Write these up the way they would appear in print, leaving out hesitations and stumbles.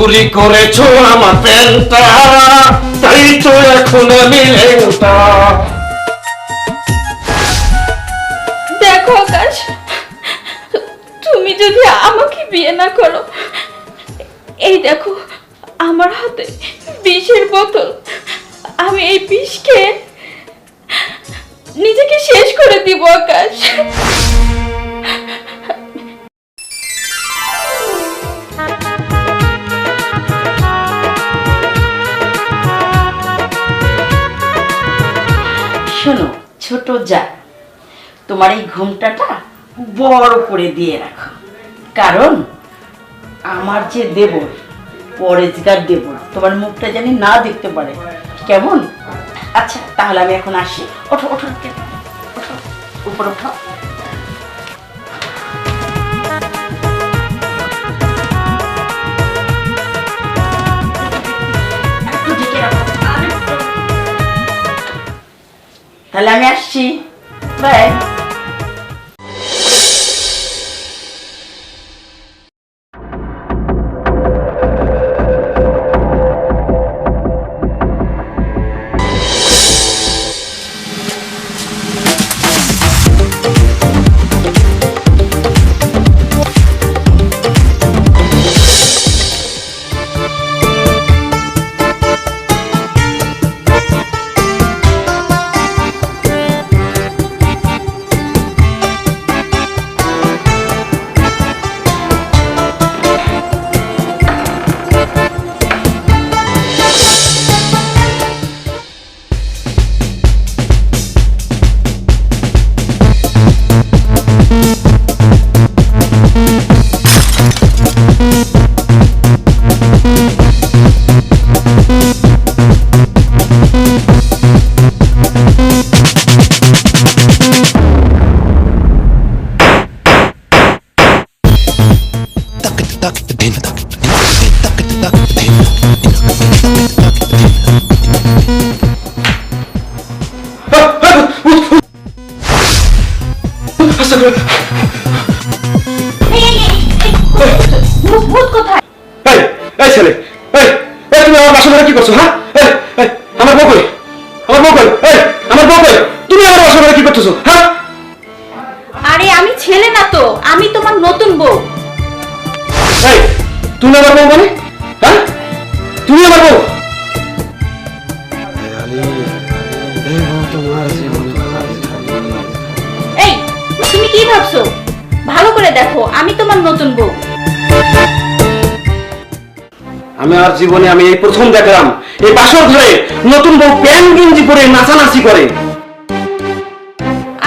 চুরি করেছো আমার প্যান্টটা, তাই তো এখন আমি লেংটা। দেখো আকাশ, তুমি যদি আমাকে বিয়ে না করো, এই দেখো আমার হাতে বিষের বোতল, আমি এই বিষ খেয়ে নিজেকে শেষ করে দিব আকাশ। শোনো ছোট যা, তোমার এই ঘুমটাটা বড় করে দিয়ে রাখো, কারণ আমার যে দেবর, পরেজগার দেবর, তোমার মুখটা জানি না দেখতে পারে, কেমন? আচ্ছা তাহলে আমি এখন আসি। ওঠো ওঠো ওঠো, উপর ওঠো। তাহলে আমি আসছি, বাই। ছেলে, তুমি আমার বাসা ঘরে কি করছো? হ্যাঁ, আমার বউ কই? আমার বউ কই? আমার বউ কই? তুমি আমার বাসা ঘরে কি করতেছো? হ্যাঁ, আরে আমি ছেলে না তো, আমি তোমার নতুন বউ। তুমি আমার বউ মানে? হ্যাঁ, তুমি আমার বউ? এই তুমি কি ভাবছো? ভালো করে দেখো, আমি তোমার নতুন বউ। আমি আর জীবনে আমি এই প্রথম দেখলাম এই বাসর ঘরে নতুন বউ প্যান্ট গেঞ্জি পরে নাচানাচি করে।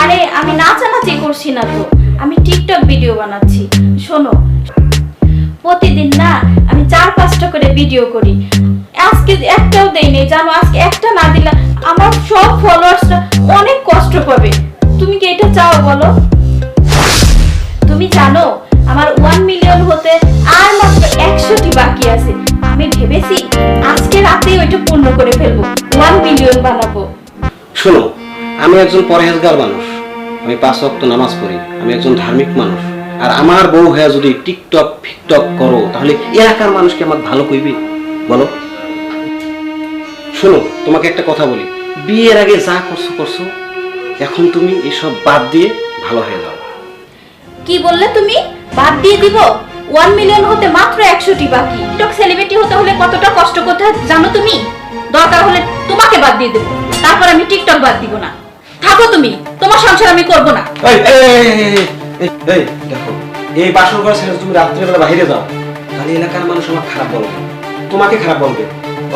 আরে আমি নাচানাচি করছি না তো, আমি টিকটক ভিডিও বানাচ্ছি। শোনো, প্রতিদিন না আমি 4-5টা করে ভিডিও করি, আজকে একটাও দেইনি জানো। আজকে একটা না দিলে আমার সব ফলোয়ার্সরা অনেক কষ্ট পাবে। তুমি কি এটা চাও বলো? তুমি জানো আমার 1 মিলিয়ন হতে আর মাত্র 100টি বাকি আছে। আমি ভেবেছি আজকে রাতেই ওইটা পূর্ণ করে ফেলবো, 1 মিলিয়ন বানাবো। শোনো, আমি একজন পরহেজগার মানুষ, আমি 5 ওয়াক্ত নামাজ পড়ি, আমি একজন ধার্মিক মানুষ। আর আমার বউ হয়ে যদি টিকটক ফিকটক করো, তাহলে এলাকার মানুষকে আমার ভালো কইবে বলো? শোনো, তোমাকে একটা কথা বলি, বিয়ের আগে যা করছো করছো, এখন তুমি এসব বাদ দিয়ে ভালো হয়ে যাও। কি বললে তুমি? বাদ দিয়ে দিব? 1 মিলিয়ন হতে মাত্র 100টি বাকি। টিকটক সেলিব্রিটি হতে হলে কতটা কষ্ট করতে হয় জানো তুমি? দরকার হলে তোমাকে বাদ দিয়ে দেবো, তারপর আমি টিকটক বাদ দিব না। থাকো তুমি, তোমার সংসার আমি করব না। এই দেখো, এই বাসর ঘর ছেড়ে তুমি রাত্রিবেলা বাইরে যাও, তাহলে এলাকার মানুষ আমার খারাপ বলবে, তোমাকে খারাপ বলবে।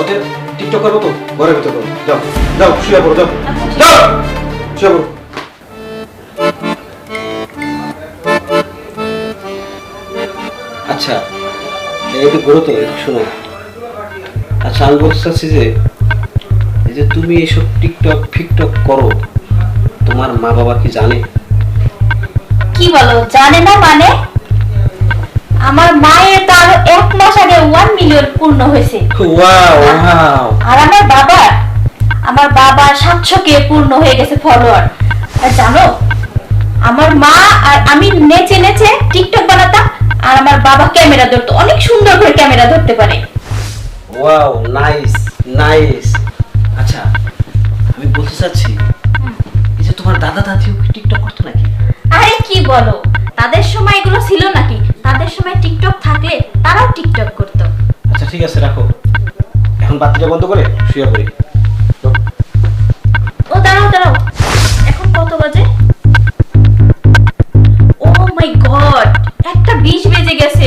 অতএব টিকটক করবো তো ঘরের ভিতর করবো। যাও যাও, শুয়ে পড়ো, যাও যাও, শুয়ে পড়ো। আচ্ছা একটু ঘুরো তো, শোনো। আচ্ছা আমি বলতে চাচ্ছি যে এই যে তুমি এইসব টিকটক ফিকটক করো, তোমার মা বাবা কি জানে? কি বলো জানে না মানে? আমার মায়ের তো আরো 1 মাস আগে 1 মিলিয়ন পূর্ণ হয়েছে। Wow wow. আর আমার বাবা 700K পূর্ণ হয়ে গেছে ফলোয়ার। আর জানো আমার মা আর আমি নেচে নেচে টিকটক বানাতাম, আর আমার বাবা ক্যামেরা ধরতো, অনেক সুন্দর করে ক্যামেরা ধরতে পারে। Wow, nice nice. আচ্ছা, আমি বলতে চাচ্ছি এই যে তোমার দাদা দাদিও কি টিকটক করতো নাকি? আরে কি বলো, তাদের সময় এগুলো ছিল নাকি? তাদের সময় টিকটক থাকলে তারাও টিকটক করতো। আচ্ছা ঠিক আছে, রাখো এখন বাতিটা বন্ধ করে শুয়ে পড়ি। ও দাঁড়াও দাঁড়াও, এখন কত বাজে? ও মাই গড, 1:20 বেজে গেছে।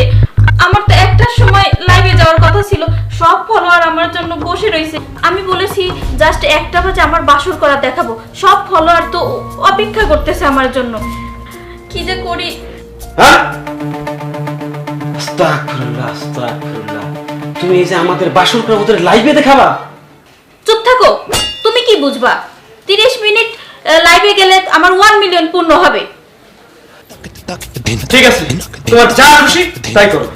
আমার তো একটার সময় লাইভে যাওয়ার কথা ছিল, সব ফলোয়ার আমার জন্য বসে রয়েছে। আমি বলেছি জাস্ট 1টা বাজে আমার বাসর করা দেখাবো, সব ফলোয়ার তো অপেক্ষা করতেছে আমার জন্য। কি যে করি। হ্যাঁ, আস্তাগফিরুল্লাহ আস্তাগফিরুল্লাহ। তুমি এই যে আমাদের বাসর করে ওদের লাইভে দেখাবা? চুপ থাকো, তুমি কি বুঝবা? 30 মিনিট লাইভে গেলে আমার 1 মিলিয়ন পূর্ণ হবে। ঠিক আছে, তোমার যা খুশি তাই করো।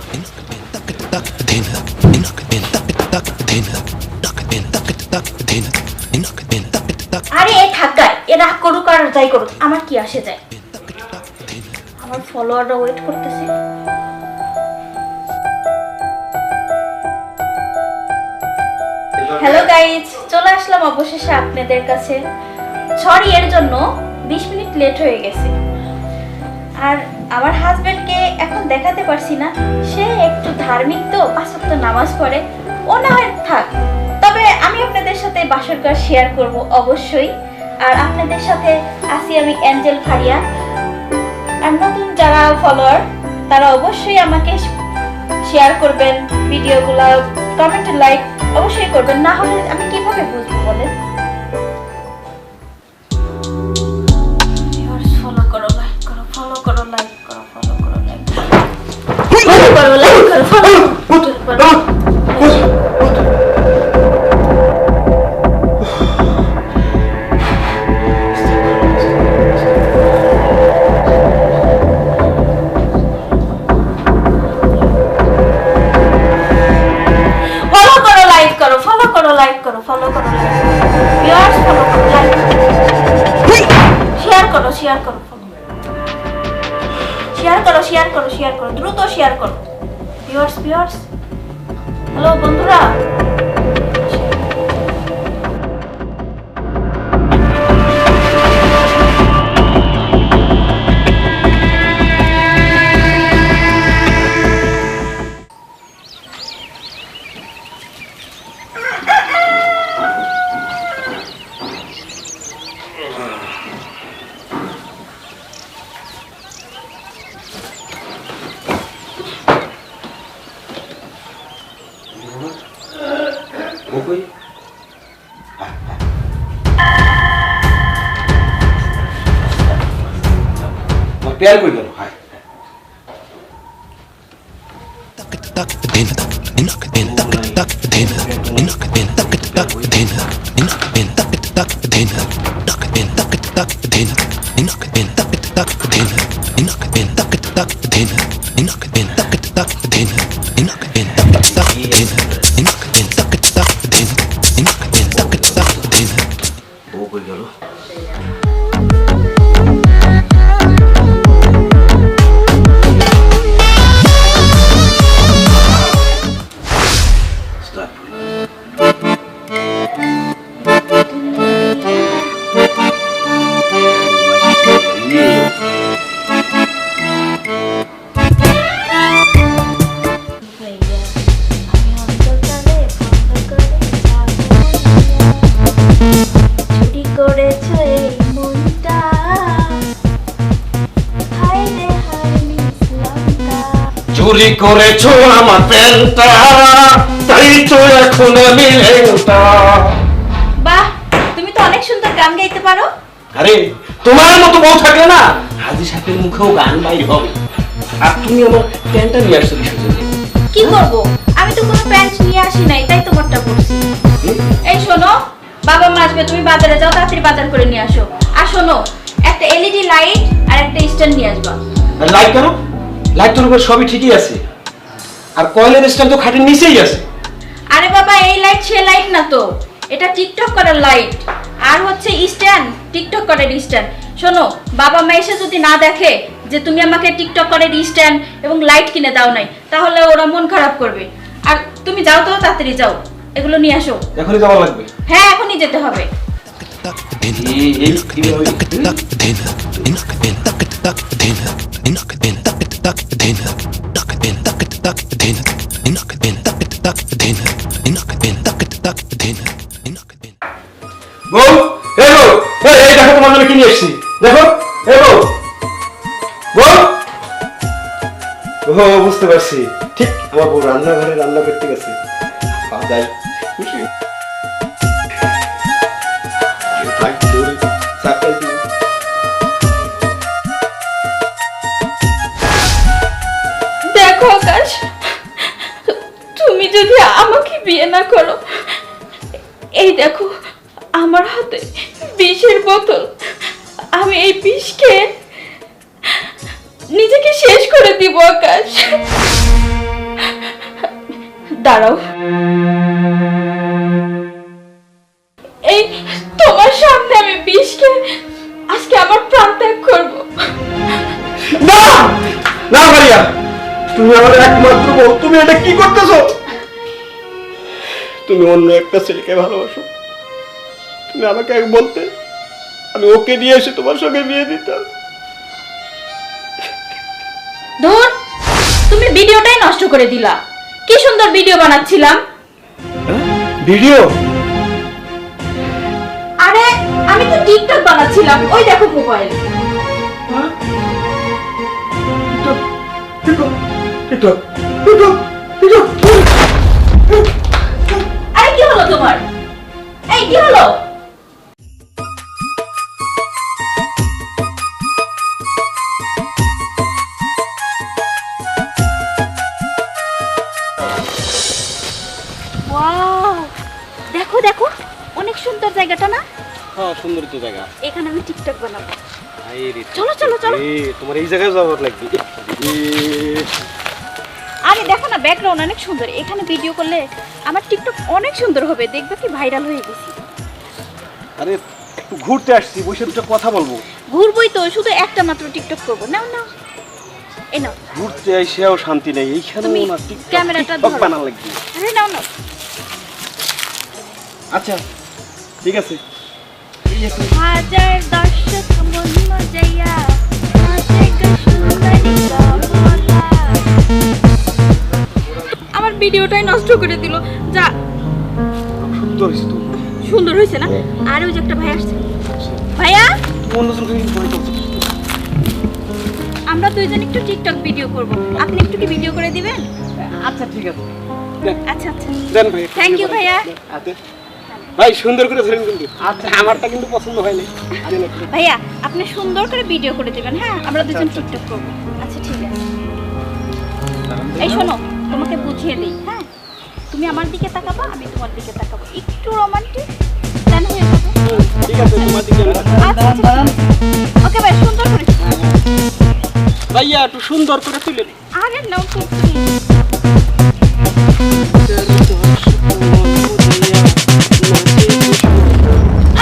আরে এই থাকায় এ রাগ করুক আর যাই করুক, আমার কি আসে যায়? আমার ফলোয়াররা ওয়েট করতেছে। হ্যালো গাইজ, চলে আসলাম অবশেষে আপনাদের কাছে। সরি এর জন্য 20 মিনিট লেট হয়ে গেছে। আর আমার হাজবেন্ডকে এখন দেখাতে পারছি না, সে একটু ধার্মিক তো, 5 ওয়াক্ত নামাজ পড়ে, ও না হয় থাক। তবে আমি আপনাদের সাথে বাসর ঘর শেয়ার করব অবশ্যই। আর আপনাদের সাথে আছি আমি অ্যাঞ্জেল ফারিয়া। আর নতুন যারা ফলোয়ার তারা অবশ্যই আমাকে শেয়ার করবেন ভিডিওগুলো, কমেন্টে লাইক অবশ্যই করবেন, না হলে আমি কিভাবে বুঝবো বলেন? ফলো করো, লাইক করো, ফলো করো, লাইক করো, ফলো করো, লাইক করো, লাইক করো, ফলো করো। শেয়ার করো, শেয়ার করো, শেয়ার করো, দ্রুত শেয়ার করো। ভিউয়ার্স, হ্যালো বন্ধুরা, ওকই প্যার কই গেল? হাই বউ কই গেল? চুরি করেছো আমার প্যান্টটা, তাই তো এখন আমি লেংটা। বাহ, তুমি তো অনেক সুন্দর গান গাইতে পারো। আরে তোমার মতো বউ থাকলে না হাজি সাহেবের মুখেও গান বাইর হবে। আর তুমি আমার প্যান্টটা নিয়ে আসছো কিসের জন্য? কি করব, আমি তো কোনো প্যান্ট নিয়ে আসি নাই, তাই তোমারটা পরছি। এই শোনো, বাবা মা আসবে, তুমি বাজারে যাও, তাড়াতাড়ি বাজার করে নিয়ে আসো। আর শোনো, একটা এলইডি লাইট আর একটা স্ট্যান্ড নিয়ে আসবা। লাইট কেন? লাইট তোর উপর সবই ঠিকই আছে, আর কয়েলের স্ট্যান্ড তো খাটের নিচেই আছে। আরে বাবা, এই লাইট সে লাইট না তো, এটা টিকটক করার লাইট। আর হচ্ছে স্ট্যান্ড, টিকটক করার স্ট্যান্ড। শোনো, বাবা মা এসে যদি না দেখে যে তুমি আমাকে টিকটক করে স্ট্যান্ড এবং লাইট কিনে দাও নাই, তাহলে ওরা মন খারাপ করবে। আর তুমি যাও তো, তাড়াতাড়ি যাও, এগুলো নিয়ে আসো। এখনই যাওয়া লাগবে? হ্যাঁ, এখনই যেতে হবে। বউ, এই বউ, এই দেখো তোমার জন্য কি নিয়ে এসেছি, দেখো। এই বউ, বউ। ও, বুঝতে পারছি, ঠিক আমার বউ রান্নাঘরে রান্না করতে গেছে। যাই, খুশি। দেখো আকাশ, তুমি যদি আমাকে বিয়ে না করো, এই দেখো আমার হাতে বিষের বোতল, আমি এই বিষ খেয়ে নিজেকে শেষ করে দিব। আকাশ, দাঁড়াও, এই তোমার সামনে আমি বিষ খেয়ে আজকে আমার প্রাণ ত্যাগ করবো। না না মারিয়া, তুমি আমার একমাত্র বউ, তুমি এটা কি করতেছো? তুমি অন্য একটা ছেলেকে ভালোবাসো, তুমি আমাকে এক বলতে, আমি ওকে নিয়ে এসে তোমার সঙ্গে বিয়ে দিতাম। ধুর, তুমি ভিডিওটাই নষ্ট করে দিলা। কি সুন্দর ভিডিও বানাচ্ছিলাম। ভিডিও? আরে আমি তো টিকটক বানাচ্ছিলাম, ওই দেখো মোবাইল। আরে কি হলো তোমার? এই কি হলো? ওয়াও, দেখো দেখো, অনেক সুন্দর জায়গাটা না? হ্যাঁ, সুন্দর তো জায়গা। এখানে আমি টিকটক বানাবো। আইরে, চলো চলো চলো। তোমার এই জায়গায় যাওয়ার লাগবে। আরে দেখো না, ব্যাকগ্রাউন্ড অনেক সুন্দর, এখানে ভিডিও করলে আমার টিকটক অনেক সুন্দর হবে, দেখবে কি ভাইরাল হয়ে গেছি। আরে একটু ঘুরতে আসছি, বসে দুটো কথা বলবো। ঘুরবই তো, শুধু একটা মাত্র টিকটক করবো। নাও নাও, এই নাও। ঘুরতে আইসেও শান্তি নেই, এইখানেও তুমি না টিকটক ক্যামেরাটা টিকটক ধরো। বানানো লাগবে। আরে নাও নাও। আচ্ছা ঠিক আছে। হাজার দর্শক মন মজাইয়া নাচে গো সুন্দরী কমলা। আমার ভিডিওটাই নষ্ট করে দিল। যা, সুন্দর হয়েছে তো। সুন্দর হয়েছে না? আর ওই যে একটা ভাই আসছে। ভাইয়া, অন্যজনকে কিন্তু ভয় করছে। আমরা দুইজন একটু টিকটক ভিডিও করব, আপনি একটু কি ভিডিও করে দিবেন? আচ্ছা ঠিক আছে, আচ্ছা আচ্ছা, দেন ভাই। থ্যাংক ইউ ভাইয়া। আচ্ছা ভাই, সুন্দর করে ধরেন কিন্তু। আচ্ছা, আমারটা কিন্তু পছন্দ হয়নি। ভাইয়া আপনি সুন্দর করে ভিডিও করে দিবেন। হ্যাঁ, আমরা দুজন টিকটক করব। আচ্ছা ঠিক আছে। এই শোনো, তোমাকে বুঝিয়ে দিই। হ্যাঁ, তুমি আমার দিকে তাকাবা, আমি তোমার দিকে তাকাবো, একটু রোমান্টিক প্ল্যান হয়ে যাবে। ঠিক আছে, তোমার দিকে আচ্ছা ওকে ভাই, সুন্দর করে। ভাইয়া একটু সুন্দর করে তুলেন। আরে নাও তো।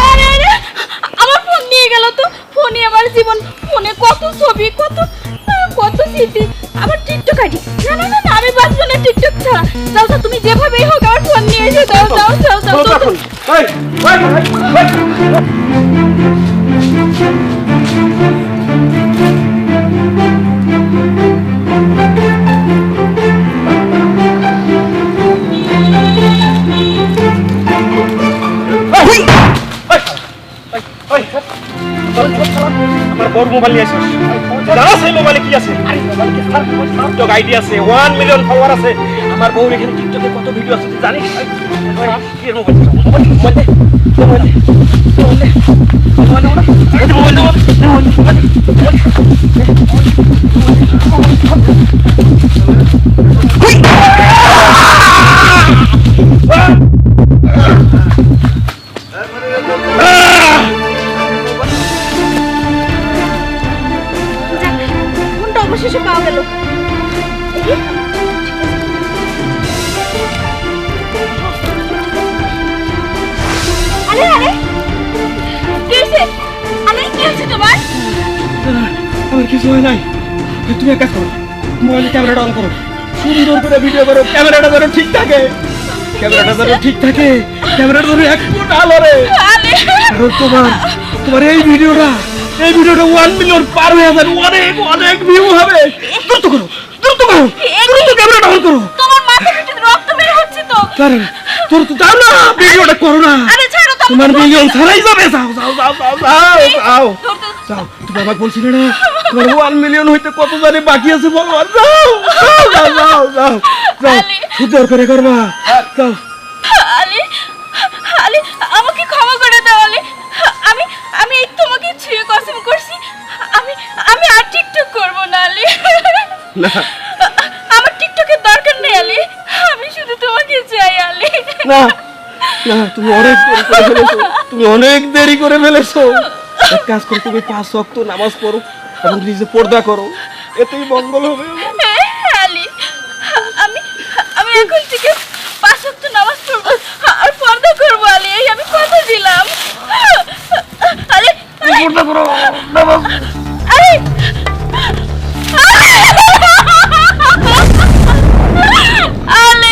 আরে আরে, আমার ফোন নিয়ে গেল তো। ফোনে আমার জীবন, ফোনে কত ছবি, কত কত স্মৃতি। আমার টিকটক আইডি। না না না, আমি বাঁচবো না টিকটক ছাড়া। যাও যাও, তুমি যেভাবেই হোক আমার ফোন নিয়ে এসে দাও দাও দাও দাও দাও। আমার বড় মোবাইল নিয়ে আসিস। জানাস এই মোবাইলে কি আছে? টিকটক আইডি আছে, 1 মিলিয়ন ফলোয়ার আছে। আমার বউর এখানে টিকটকে কত ভিডিও আছে তুই জানিস? কি মোবাইল? ফোনটা অবশেষে পাওয়া গেল। আরে আরে, কি হয়েছে? আরে কি হয়েছে তোমার? আমার কিছু হয় নাই। তুমি এক কাজ করো, মোবাইলে ক্যামেরাটা অন করো, সুন্দর করে ভিডিও করো, ক্যামেরাটা যেন ঠিক থাকে, ক্যামেরাটা যেন ঠিক থাকে, ক্যামেরাটা যেন এক ফুট আলো রে। আলী কারণ তোমার এই ভিডিওটা 1 মিলিয়ন পার হয়ে যাবে, অনেক অনেক ভিউ হবে। দ্রুত করো, দ্রুত করো, দ্রুত ক্যামেরাটা অন করো। তোমার মাথা থেকে রক্ত বের হচ্ছে তো। আরে তোর তো যাও না, ভিডিওটা করো না। আরে ছাড়ো তো। তোমার মিলিয়ন ছাড়াই যাবে। যাও যাও যাও যাও যাও যাও ধরতে যাও। তুমি আমাকে বলছিলে না তোমার 1 মিলিয়ন হইতে কত জানি বাকি আছে, বলো। আর যাও যাও যাও যাও যাও যাও, আলী। সুন্দর করে করবা। যাও। আলী আলী আমাকে ক্ষমা করে দাও আলী। আমি আমি এই তোমাকে ছুঁয়ে কসম করছি আমি আমি আর টিকটক করব না আলী। না আমার টিকটকের দরকার নেই আলী, আমি শুধু তোমাকে চাই আলী। না না, তুমি অনেক দেরি করে ফেলেছো, তুমি অনেক দেরি করে ফেলেছো। এক কাজ করো, তুমি 5 ওয়াক্ত নামাজ পড়ো এবং নিজে পর্দা করো, এতেই মঙ্গল হবে। হ্যাঁ, আলী আমি আমি এখন থেকে 5 ওয়াক্ত নামাজ পড়ব আর পর্দা করব আলী, এই আমি কথা দিলাম। আলী পর্দা করো, নামাজ। আলী আলী